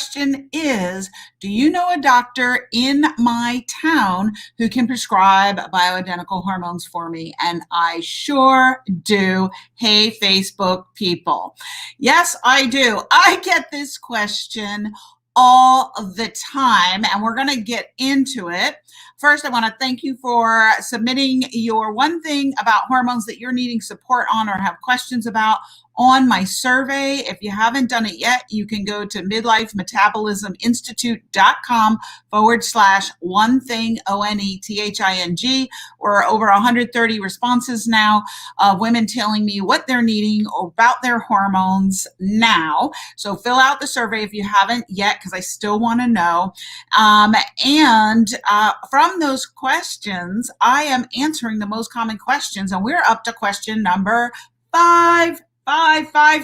question is, do you know a doctor in my town who can prescribe bioidentical hormones for me? And I sure do. Hey, Facebook people. Yes, I do. I get this question all the time, and we're going to get into it. First, I want to thank you for submitting your one thing about hormones that you're needing support on or have questions about on my survey. If you haven't done it yet, you can go to midlifemetabolisminstitute.com/one thing, ONETHING. We're over 130 responses now of women telling me what they're needing about their hormones now. So fill out the survey if you haven't yet, because I still want to know. From those questions, I am answering the most common questions, and we're up to question number 5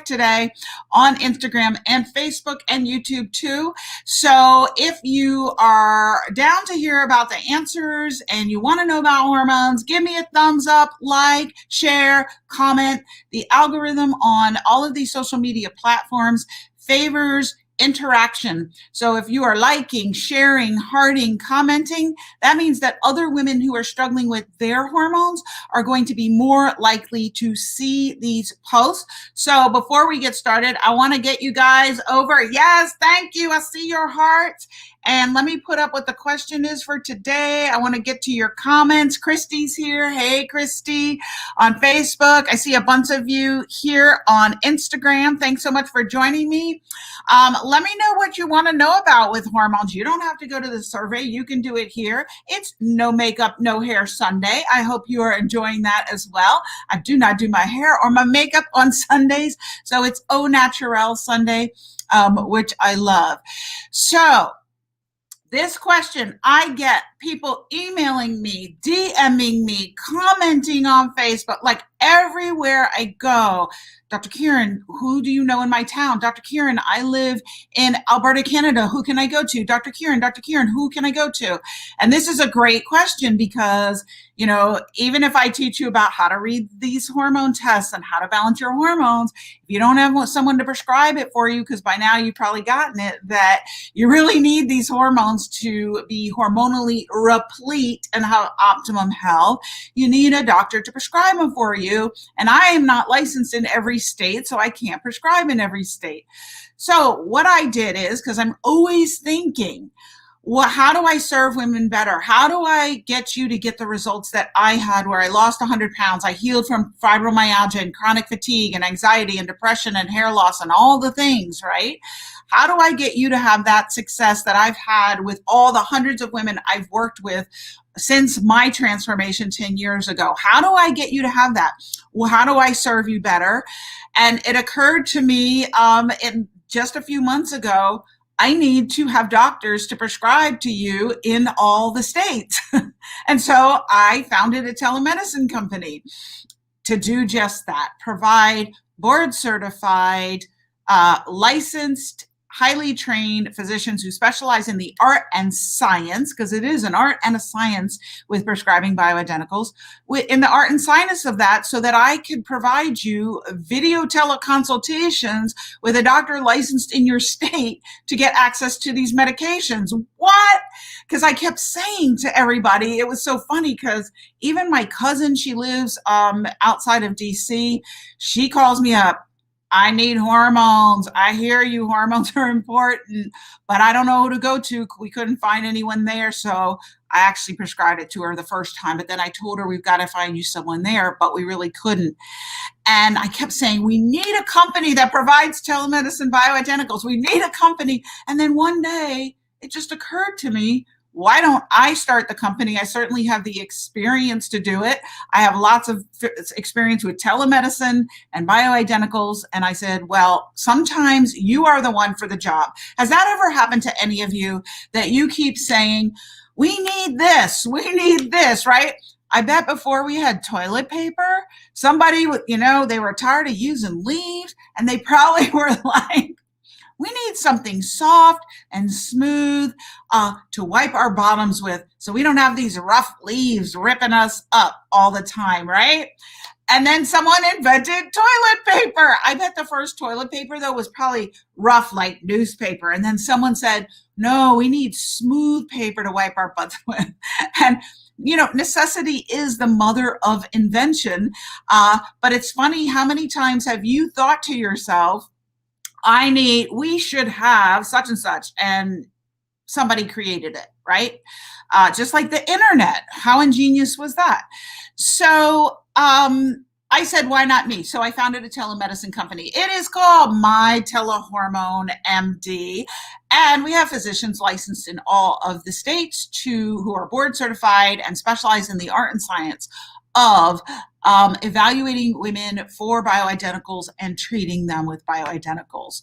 today on Instagram and Facebook and YouTube too. So if you are down to hear about the answers and you want to know about hormones, give me a thumbs up, like, share, comment. The algorithm on all of these social media platforms favors interaction. So if you are liking, sharing, hearting, commenting, that means that other women who are struggling with their hormones are going to be more likely to see these posts. So before we get started, I want to get you guys over. Yes, thank you. I see your hearts. And let me put up what the question is for today. I want to get to your comments. Christy's here. Hey, Christy. On Facebook, I see a bunch of you here on Instagram. Thanks so much for joining me. Let me know what you want to know about with hormones. You don't have to go to the survey. You can do it here. It's no makeup, no hair Sunday. I hope you are enjoying that as well. I do not do my hair or my makeup on Sundays, so it's au naturel Sunday, which I love. So this question, I get people emailing me, DMing me, commenting on Facebook, like everywhere I go. Dr. Kieran, who do you know in my town? Dr. Kieran, I live in Alberta, Canada. Who can I go to? Dr. Kieran, who can I go to? And this is a great question because, you know, even if I teach you about how to read these hormone tests and how to balance your hormones, if you don't have someone to prescribe it for you, because by now you've probably gotten it, that you really need these hormones to be hormonally replete and have optimum health, you need a doctor to prescribe them for you. And I am not licensed in every state, so I can't prescribe in every state. So what I did is, because I'm always thinking, well, how do I serve women better? How do I get you to get the results that I had, where I lost 100 pounds, I healed from fibromyalgia and chronic fatigue and anxiety and depression and hair loss and all the things, right? How do I get you to have that success that I've had with all the hundreds of women I've worked with since my transformation 10 years ago? How do I get you to have that? Well, how do I serve you better? And it occurred to me in just a few months ago, I need to have doctors to prescribe to you in all the states. And so I founded a telemedicine company to do just that, provide board certified, licensed, highly trained physicians who specialize in the art and science, because it is an art and a science with prescribing bioidenticals, in the art and science of that, so that I could provide you video teleconsultations with a doctor licensed in your state to get access to these medications. What? Because I kept saying to everybody, it was so funny, because even my cousin, she lives outside of DC, she calls me up. I need hormones. I hear you, hormones are important, but I don't know who to go to. We couldn't find anyone there. So I actually prescribed it to her the first time, but then I told her we've got to find you someone there, but we really couldn't. And I kept saying, we need a company that provides telemedicine bioidenticals. We need a company. And then one day it just occurred to me, why don't I start the company? I certainly have the experience to do it. I have lots of experience with telemedicine and bioidenticals. And I said, well, sometimes you are the one for the job. Has that ever happened to any of you, that you keep saying, we need this, right? I bet before we had toilet paper, somebody, they were tired of using leaves, and they probably were like, we need something soft and smooth to wipe our bottoms with, so we don't have these rough leaves ripping us up all the time, right? And then someone invented toilet paper. I bet the first toilet paper, though, was probably rough like newspaper. And then someone said, no, we need smooth paper to wipe our butts with. And necessity is the mother of invention. But it's funny, how many times have you thought to yourself, we should have such and such, and somebody created it, right? Just like the internet. How ingenious was that? So I said, why not me? So I founded a telemedicine company. It is called My Telehormone MD. And we have physicians licensed in all of the states who are board certified and specialize in the art and science of evaluating women for bioidenticals and treating them with bioidenticals.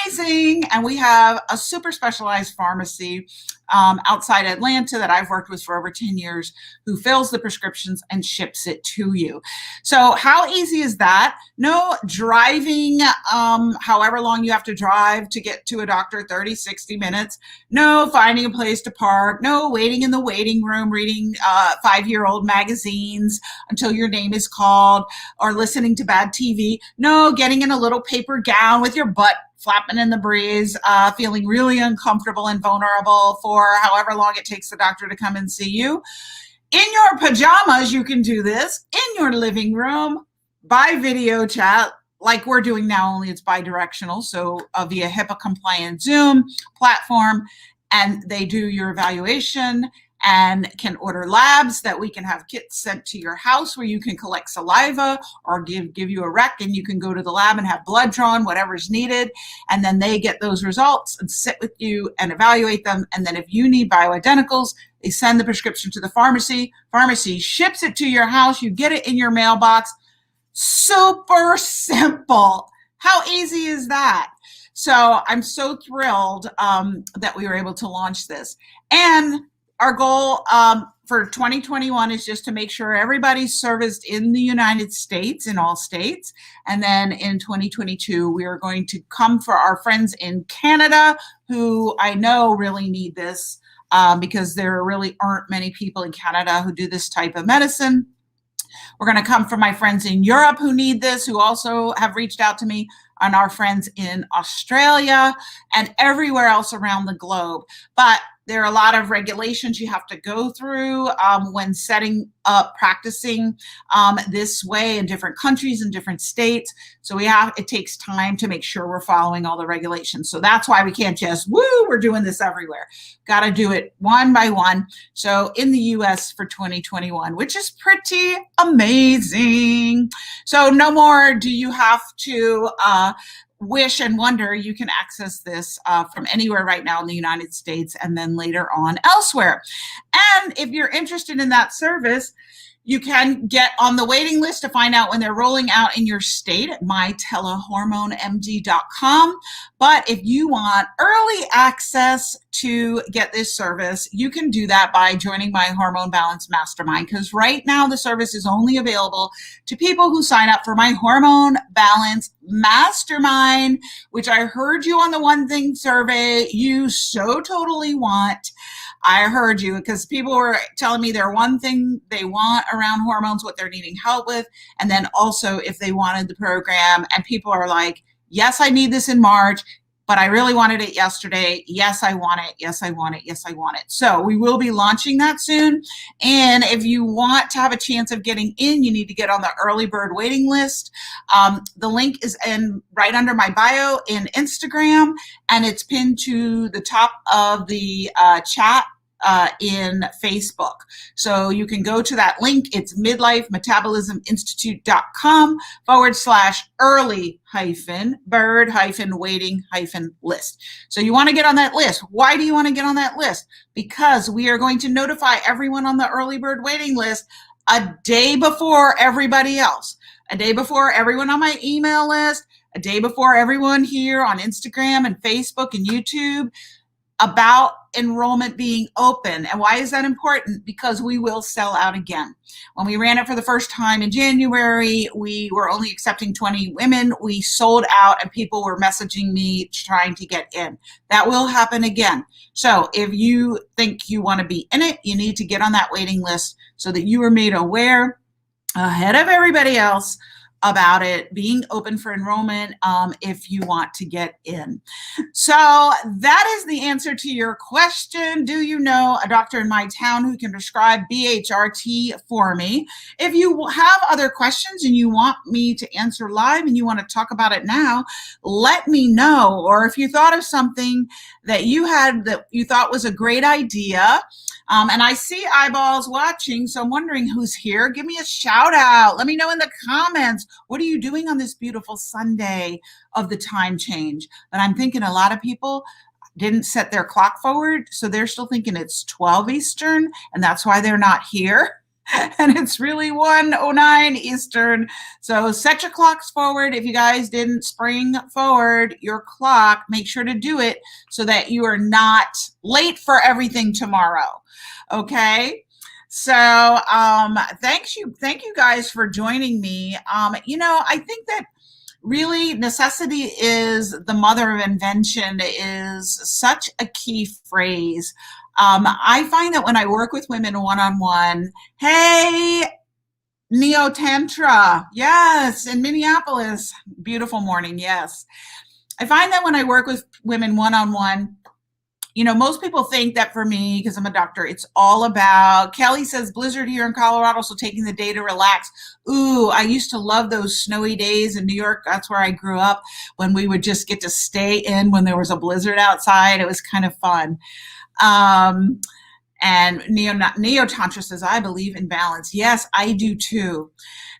Amazing. And we have a super specialized pharmacy outside Atlanta that I've worked with for over 10 years who fills the prescriptions and ships it to you. So how easy is that? No driving, however long you have to drive to get to a doctor, 30, 60 minutes. No finding a place to park. No waiting in the waiting room reading 5-year-old magazines until your name is called, or listening to bad TV. No getting in a little paper gown with your butt flapping in the breeze, feeling really uncomfortable and vulnerable for however long it takes the doctor to come and see you. In your pajamas, you can do this in your living room by video chat, like we're doing now, only it's bi-directional. So via HIPAA compliant Zoom platform, and they do your evaluation and can order labs that we can have kits sent to your house where you can collect saliva or give you a rec, and you can go to the lab and have blood drawn, whatever's needed. And then they get those results and sit with you and evaluate them. And then if you need bioidenticals, they send the prescription to the pharmacy. Pharmacy ships it to your house. You get it in your mailbox. Super simple. How easy is that? So I'm so thrilled that we were able to launch this. And our goal for 2021 is just to make sure everybody's serviced in the United States, in all states. And then in 2022, we are going to come for our friends in Canada who I know really need this because there really aren't many people in Canada who do this type of medicine. We're going to come for my friends in Europe who need this, who also have reached out to me, and our friends in Australia and everywhere else around the globe. But there are a lot of regulations you have to go through when setting up practicing this way in different countries and different states. So it takes time to make sure we're following all the regulations. So that's why we can't just, we're doing this everywhere. Got to do it one by one. So in the US for 2021, which is pretty amazing. So no more do you have to wish and wonder. You can access this from anywhere right now in the United States and then later on elsewhere. And if you're interested in that service, you can get on the waiting list to find out when they're rolling out in your state at mytelehormonemd.com. But if you want early access to get this service, you can do that by joining my Hormone Balance Mastermind, because right now the service is only available to people who sign up for my Hormone Balance Mastermind, which I heard you on the One Thing survey you so totally want. I heard you, because people were telling me their one thing they want around hormones, what they're needing help with, and then also if they wanted the program. And people are like, yes, I need this in March, but I really wanted it yesterday. Yes, I want it. Yes, I want it. Yes, I want it. So we will be launching that soon. And if you want to have a chance of getting in, you need to get on the early bird waiting list. The link is right under my bio in Instagram, and it's pinned to the top of the chat in Facebook. So you can go to that link. It's midlifemetabolisminstitute.com/early-bird-waiting-list. So you want to get on that list. Why do you want to get on that list? Because we are going to notify everyone on the early bird waiting list a day before everybody else, a day before everyone on my email list, a day before everyone here on Instagram and Facebook and YouTube, about enrollment being open. And why is that important? Because we will sell out again. When we ran it for the first time in January, we were only accepting 20 women. We sold out and people were messaging me trying to get in. That will happen again. So if you think you want to be in it, you need to get on that waiting list so that you are made aware. ahead of everybody else about it being open for enrollment if you want to get in. So that is the answer to your question. Do you know a doctor in my town who can prescribe BHRT for me? If you have other questions and you want me to answer live and you want to talk about it now, let me know. Or if you thought of something that you had that you thought was a great idea, and I see eyeballs watching, so I'm wondering who's here. Give me a shout out. Let me know in the comments. What are you doing on this beautiful Sunday of the time change? But I'm thinking a lot of people didn't set their clock forward, so they're still thinking it's 12 Eastern, and that's why they're not here. And it's really 1:09 Eastern. So set your clocks forward. If you guys didn't spring forward your clock, make sure to do it so that you are not late for everything tomorrow. Okay. So thank you guys for joining me. I think that really necessity is the mother of invention is such a key phrase. I find that when I work with women one-on-one, hey, Neo Tantra, yes, in Minneapolis, beautiful morning, yes. I find that when I work with women one-on-one, most people think that for me, because I'm a doctor, it's all about, Kelly says, blizzard here in Colorado, so taking the day to relax. Ooh, I used to love those snowy days in New York. That's where I grew up, when we would just get to stay in when there was a blizzard outside. It was kind of fun. And Neo Tantra says, I believe in balance. Yes, I do too.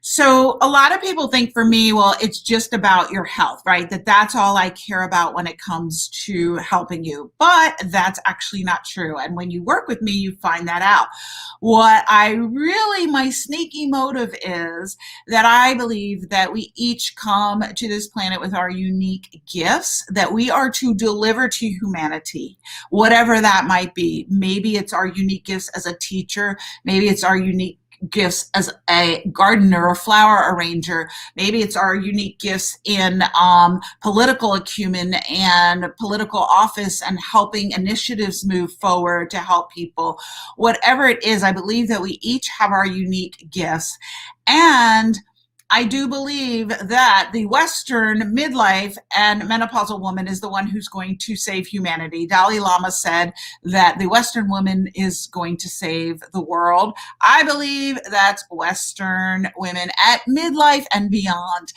So a lot of people think for me, well, it's just about your health, right? That's all I care about when it comes to helping you. But that's actually not true. And when you work with me, you find that out. My sneaky motive is that I believe that we each come to this planet with our unique gifts that we are to deliver to humanity, whatever that might be. Maybe it's our unique gifts as a teacher. Maybe it's our unique gifts as a gardener or flower arranger. Maybe it's our unique gifts in political acumen and political office and helping initiatives move forward to help people. Whatever it is, I believe that we each have our unique gifts. And I do believe that the Western midlife and menopausal woman is the one who's going to save humanity. Dalai Lama said that the Western woman is going to save the world. I believe that's Western women at midlife and beyond,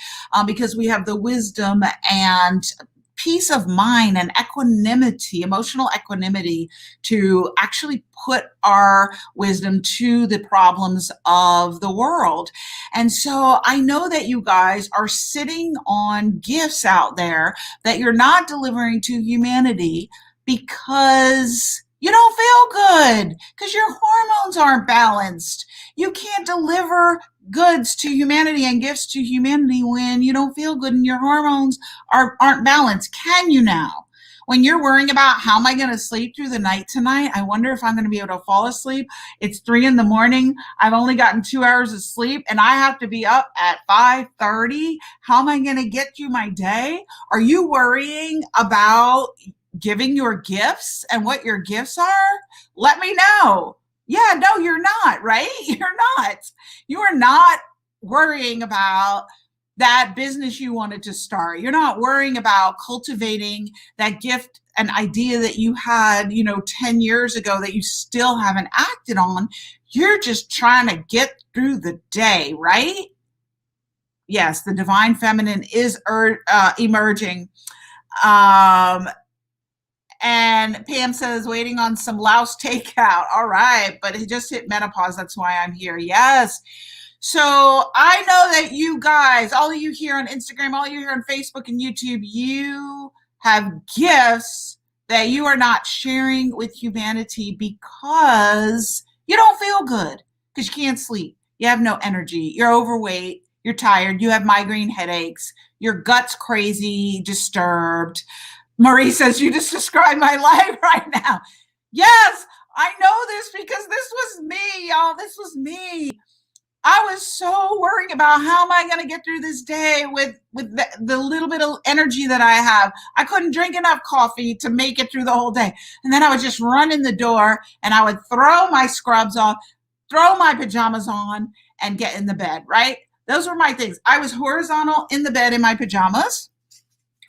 because we have the wisdom and peace of mind and equanimity, emotional equanimity, to actually put our wisdom to the problems of the world. And so I know that you guys are sitting on gifts out there that you're not delivering to humanity because you don't feel good, because your hormones aren't balanced. You can't deliver goods to humanity and gifts to humanity when you don't feel good and your hormones aren't balanced. Can you now? When you're worrying about how am I going to sleep through the night tonight? I wonder if I'm going to be able to fall asleep. It's 3 a.m. I've only gotten 2 hours of sleep and I have to be up at 5:30. How am I going to get through my day? Are you worrying about giving your gifts and what your gifts are? Let me know. Yeah, no, you're not, right? You're not. You are not worrying about that business you wanted to start. You're not worrying about cultivating that gift and idea that you had, 10 years ago that you still haven't acted on. You're just trying to get through the day, right? Yes, the divine feminine is emerging. And Pam says, waiting on some Laos takeout. All right, but it just hit menopause. That's why I'm here. Yes. So I know that you guys, all of you here on Instagram, all of you here on Facebook and YouTube, you have gifts that you are not sharing with humanity because you don't feel good, because you can't sleep. You have no energy. You're overweight. You're tired. You have migraine headaches. Your gut's crazy, disturbed. Marie says, you just described my life right now. Yes, I know this because this was me, y'all. This was me. I was so worried about how am I going to get through this day with the little bit of energy that I have. I couldn't drink enough coffee to make it through the whole day. And then I would just run in the door and I would throw my scrubs on, throw my pajamas on, and get in the bed, right? Those were my things. I was horizontal in the bed in my pajamas,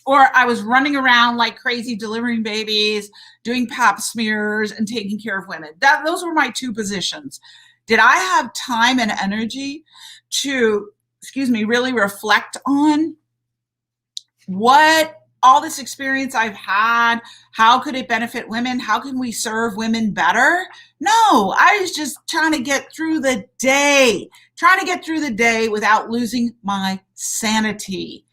or I was running around like crazy delivering babies, doing pap smears and taking care of women. Those were my two positions. Did I have time and energy to, really reflect on what all this experience I've had, how could it benefit women? How can we serve women better? No, I was just trying to get through the day, without losing my sanity.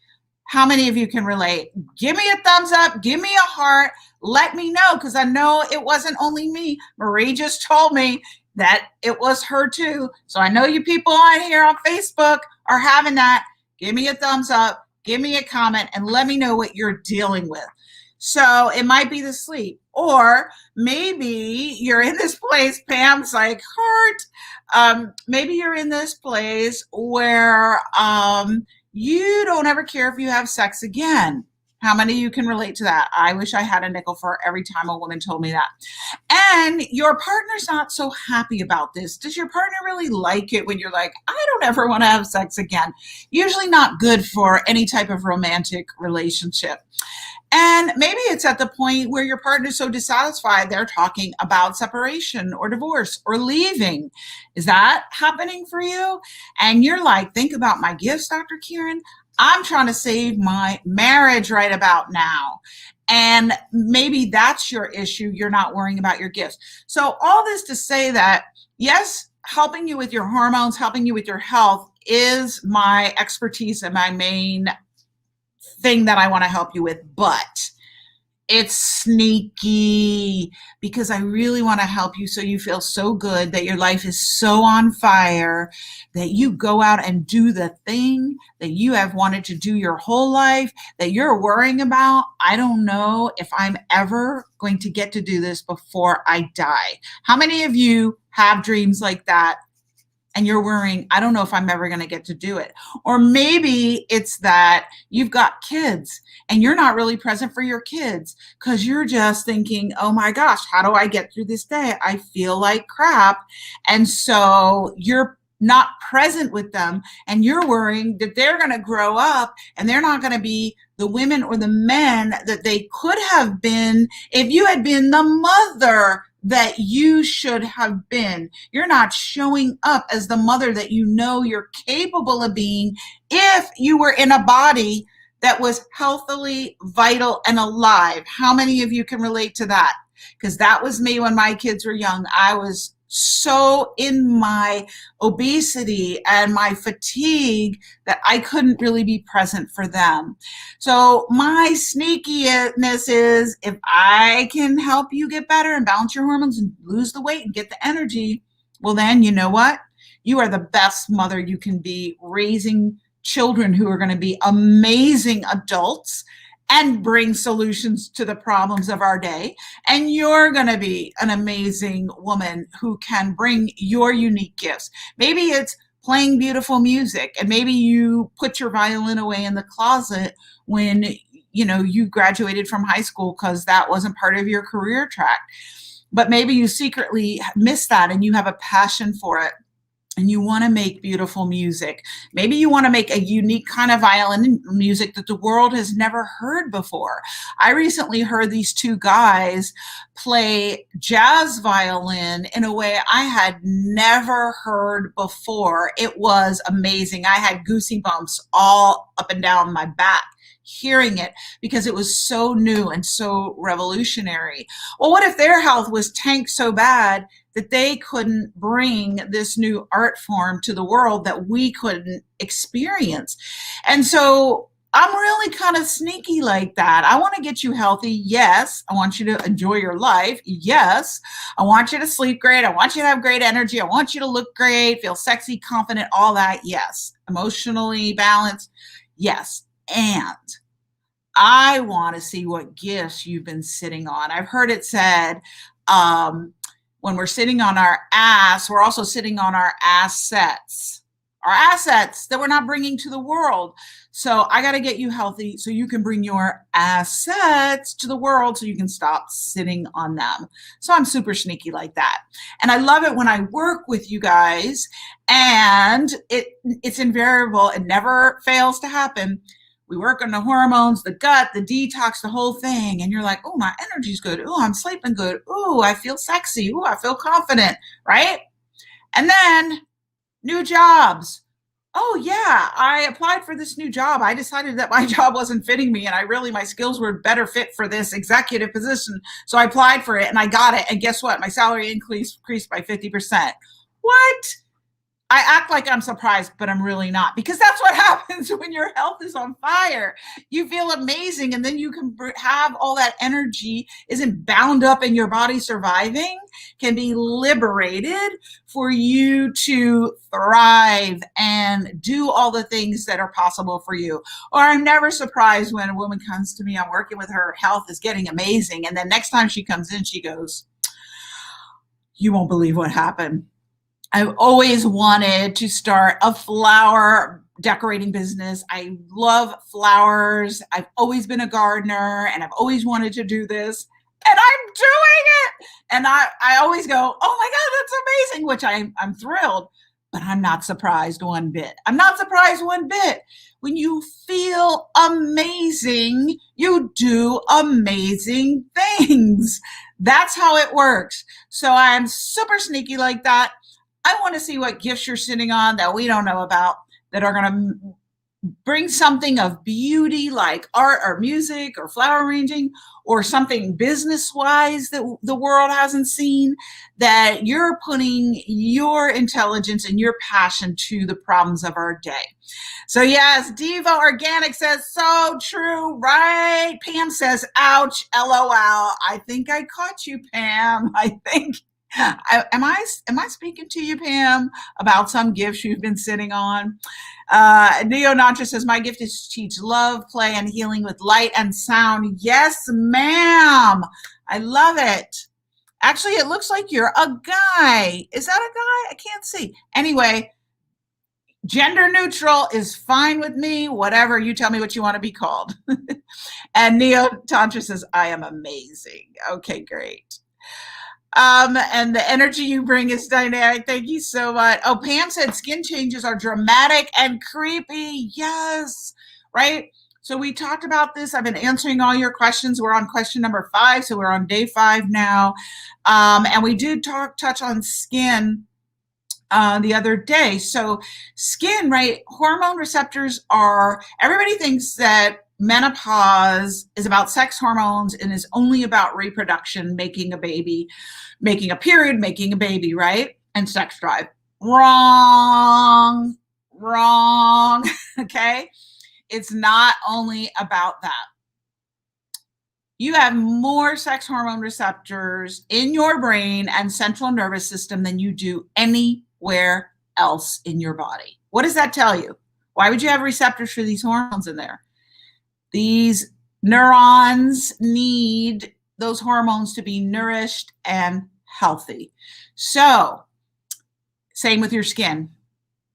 How many of you can relate? Give me a thumbs up, give me a heart, let me know, because I know it wasn't only me. Marie just told me that it was her too. So I know you people on here on Facebook are having that. Give me a thumbs up, give me a comment, and let me know what you're dealing with. So it might be the sleep, or maybe you're in this place, Pam's like, heart. Maybe you're in this place where you don't ever care if you have sex again. How many of you can relate to that? I wish I had a nickel for every time a woman told me that. And your partner's not so happy about this. Does your partner really like it when you're like, I don't ever want to have sex again? Usually not good for any type of romantic relationship. And maybe it's at the point where your partner's so dissatisfied, they're talking about separation or divorce or leaving. Is that happening for you? And you're like, think about my gifts, Dr. Kieran. I'm trying to save my marriage right about now. And maybe that's your issue. You're not worrying about your gifts. So all this to say that, yes, helping you with your hormones, helping you with your health is my expertise and my main thing that I want to help you with, but it's sneaky because I really want to help you so you feel so good that your life is so on fire that you go out and do the thing that you have wanted to do your whole life, that you're worrying about. I don't know if I'm ever going to get to do this before I die. How many of you have dreams like that? And you're worrying, I don't know if I'm ever going to get to do it. Or maybe it's that you've got kids and you're not really present for your kids because you're just thinking, oh my gosh, how do I get through this day? I feel like crap. And so you're not present with them and you're worrying that they're going to grow up and they're not going to be the women or the men that they could have been if you had been the mother that you should have been. You're not showing up as the mother that you know you're capable of being if you were in a body that was healthily, vital, and alive. How many of you can relate to that? Because that was me when my kids were young. I was so in my obesity and my fatigue that I couldn't really be present for them. So my sneakiness is if I can help you get better and balance your hormones and lose the weight and get the energy, well then, you know what? You are the best mother you can be, raising children who are going to be amazing adults and bring solutions to the problems of our day. And you're going to be an amazing woman who can bring your unique gifts. Maybe it's playing beautiful music, and maybe you put your violin away in the closet when you graduated from high school because that wasn't part of your career track. But maybe you secretly missed that and you have a passion for it. And you want to make beautiful music. Maybe you want to make a unique kind of violin music that the world has never heard before. I recently heard these two guys play jazz violin in a way I had never heard before. It was amazing. I had goosey bumps all up and down my back hearing it because it was so new and so revolutionary. Well, what if their health was tanked so bad that they couldn't bring this new art form to the world that we couldn't experience? And so I'm really kind of sneaky like that. I want to get you healthy. Yes. I want you to enjoy your life. Yes. I want you to sleep great. I want you to have great energy. I want you to look great, feel sexy, confident, all that. Yes. Emotionally balanced. Yes. And I want to see what gifts you've been sitting on. I've heard it said, when we're sitting on our ass, we're also sitting on our assets. our assets that we're not bringing to the world. So I got to get you healthy so you can bring your assets to the world so you can stop sitting on them. So I'm super sneaky like that. And I love it when I work with you guys, and it's invariable. It never fails to happen. We work on the hormones, the gut, the detox, the whole thing. And you're like, oh, my energy's good. Oh, I'm sleeping good. Oh, I feel sexy. Oh, I feel confident, right? And then new jobs. Oh, yeah, I applied for this new job. I decided that my job wasn't fitting me and my skills were better fit for this executive position. So I applied for it and I got it. And guess what? My salary increased by 50%. What? I act like I'm surprised, but I'm really not, because that's what happens when your health is on fire. You feel amazing, and then you can have all that energy isn't bound up in your body surviving, can be liberated for you to thrive and do all the things that are possible for you. Or I'm never surprised when a woman comes to me, I'm working with her, health is getting amazing, and then next time she comes in, she goes, you won't believe what happened. I've always wanted to start a flower decorating business. I love flowers. I've always been a gardener and I've always wanted to do this, and I'm doing it. And I always go, oh my God, that's amazing, which I'm thrilled, but I'm not surprised one bit. I'm not surprised one bit. When you feel amazing, you do amazing things. That's how it works. So I'm super sneaky like that. I want to see what gifts you're sitting on that we don't know about, that are going to bring something of beauty like art or music or flower arranging, or something business-wise that the world hasn't seen, that you're putting your intelligence and your passion to the problems of our day. So yes, Diva Organic says, so true, right? Pam says, ouch, LOL. I think I caught you, Pam. I think... Am I speaking to you, Pam, about some gifts you've been sitting on? Neo Nantra says, my gift is to teach love, play, and healing with light and sound. Yes, ma'am. I love it. Actually, it looks like you're a guy. Is that a guy? I can't see. Anyway, gender neutral is fine with me. Whatever, you tell me what you want to be called. And Neo Tantra says, I am amazing. Okay, great. And the energy you bring is dynamic. Thank you so much. Oh, Pam said skin changes are dramatic and creepy. Yes, right? So we talked about this. I've been answering all your questions. We're on question number 5, so we're on day 5 now. And we did touch on skin the other day. So skin, right? Hormone receptors are, everybody thinks that menopause is about sex hormones and is only about reproduction, making a baby, making a period, making a baby, right? And sex drive. Wrong. Okay. It's not only about that. You have more sex hormone receptors in your brain and central nervous system than you do anywhere else in your body. What does that tell you? Why would you have receptors for these hormones in there? These neurons need those hormones to be nourished and healthy. So, same with your skin,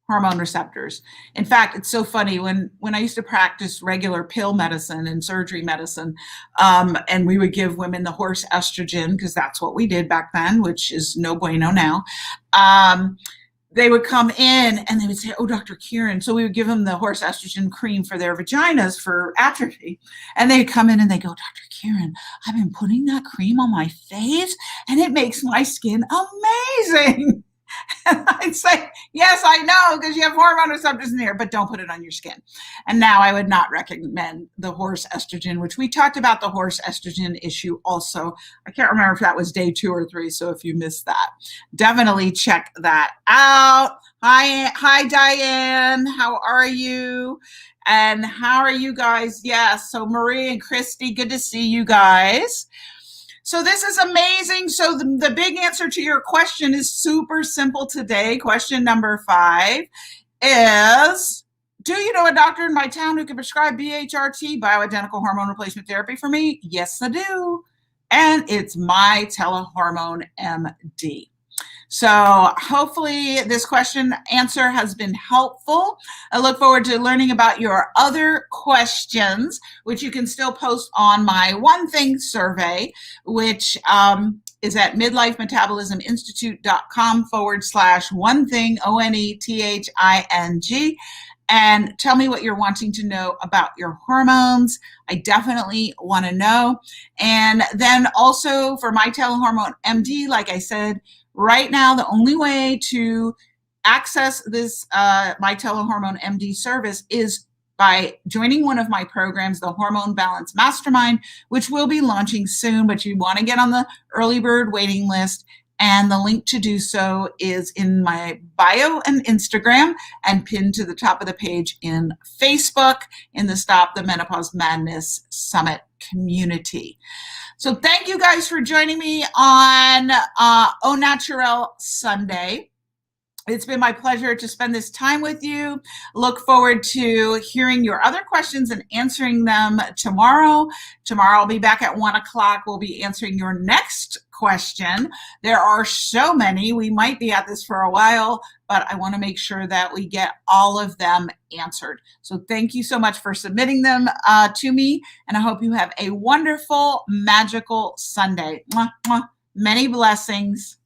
hormone receptors. In fact, it's so funny, when I used to practice regular pill medicine and surgery medicine, and we would give women the horse estrogen, because that's what we did back then, which is no bueno now. They would come in and they would say, oh, Dr. Kieran. So we would give them the horse estrogen cream for their vaginas for atrophy. And they'd come in and they go, Dr. Kieran, I've been putting that cream on my face and it makes my skin amazing. And I'd say, yes, I know, because you have hormone receptors in there, but don't put it on your skin. And now I would not recommend the horse estrogen, which we talked about the horse estrogen issue also. I can't remember if that was day 2 or 3. So if you missed that, definitely check that out. Hi, Diane. How are you? And how are you guys? Yes. So Marie and Christy, good to see you guys. So this is amazing. So the big answer to your question is super simple today. Question number 5 is, do you know a doctor in my town who can prescribe BHRT, bioidentical hormone replacement therapy, for me? Yes, I do. And it's my Telehormone MD. So hopefully this question answer has been helpful. I look forward to learning about your other questions, which you can still post on my One Thing survey, which is at midlifemetabolisminstitute.com/one thing, ONETHING. And tell me what you're wanting to know about your hormones. I definitely want to know. And then also for My Telehormone MD, like I said, right now, the only way to access this My Telehormone MD service is by joining one of my programs, the Hormone Balance Mastermind, which will be launching soon, but you want to get on the early bird waiting list. And the link to do so is in my bio and Instagram and pinned to the top of the page in Facebook in the Stop the Menopause Madness Summit community. So thank you guys for joining me on Au Naturel Sunday. It's been my pleasure to spend this time with you. Look forward to hearing your other questions and answering them tomorrow. Tomorrow I'll be back at 1 o'clock. We'll be answering your next question. There are so many. We might be at this for a while, but I want to make sure that we get all of them answered. So thank you so much for submitting them to me, and I hope you have a wonderful, magical Sunday. Mwah, mwah. Many blessings.